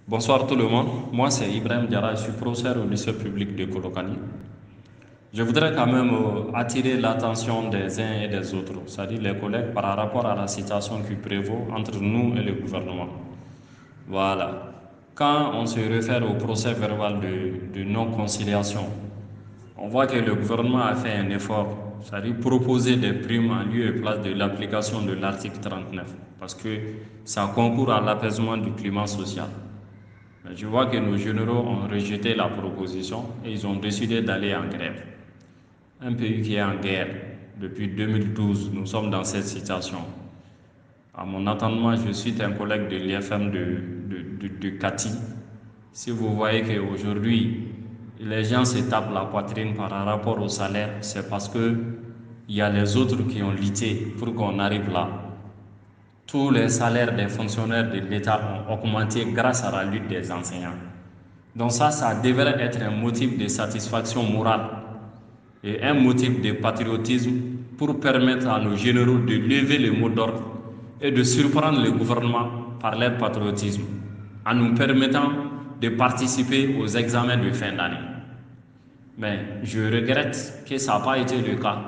Bonsoir tout le monde. Moi, c'est Ibrahim Diarra, je suis professeur au lycée public de Kolokani. Je voudrais quand même attirer l'attention des uns et des autres, c'est-à-dire les collègues, par rapport à la situation qui prévaut entre nous et le gouvernement. Voilà. Quand on se réfère au procès verbal de non-conciliation, on voit que le gouvernement a fait un effort, c'est-à-dire proposer des primes en lieu et place de l'application de l'article 39, parce que ça concourt à l'apaisement du climat social. Je vois que nos généraux ont rejeté la proposition et ils ont décidé d'aller en grève. Un pays qui est en guerre depuis 2012, nous sommes dans cette situation. À mon entendement, je suis un collègue de l'IFM de Kati. Si vous voyez qu'aujourd'hui, les gens se tapent la poitrine par rapport au salaire, c'est parce que il y a les autres qui ont lutté pour qu'on arrive là. Tous les salaires des fonctionnaires de l'État ont augmenté grâce à la lutte des enseignants. Donc ça devrait être un motif de satisfaction morale et un motif de patriotisme pour permettre à nos généraux de lever le mot d'ordre et de surprendre le gouvernement par leur patriotisme en nous permettant de participer aux examens de fin d'année. Mais je regrette que ça n'a pas été le cas.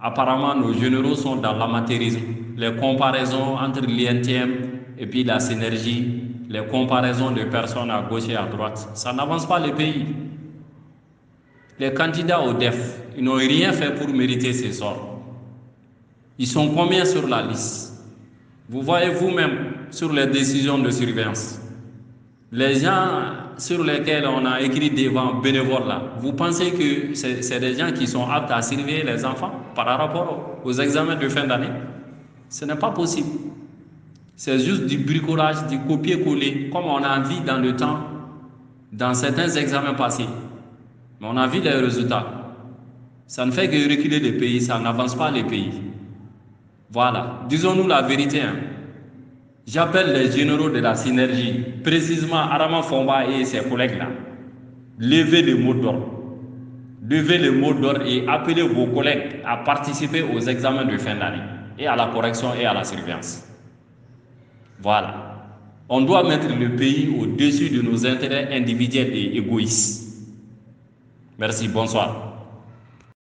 Apparemment, nos généraux sont dans l'amateurisme. Les comparaisons entre l'INTM et puis la synergie, les comparaisons de personnes à gauche et à droite, ça n'avance pas le pays. Les candidats au DEF, ils n'ont rien fait pour mériter ces sorts. Ils sont combien sur la liste? Vous voyez vous-même sur les décisions de surveillance. Les gens sur lesquels on a écrit devant bénévoles là, vous pensez que c'est des gens qui sont aptes à surveiller les enfants par rapport aux examens de fin d'année? Ce n'est pas possible. C'est juste du bricolage, du copier-coller, comme on a vu dans le temps, dans certains examens passés. Mais on a vu les résultats. Ça ne fait que reculer les pays, ça n'avance pas les pays. Voilà, disons-nous la vérité. J'appelle les généraux de la synergie, précisément Arama Fomba et ses collègues-là. Levez le mot d'ordre. Levez le mot d'ordre et appelez vos collègues à participer aux examens de fin d'année et à la correction et à la surveillance. Voilà. On doit mettre le pays au-dessus de nos intérêts individuels et égoïstes. Merci, bonsoir.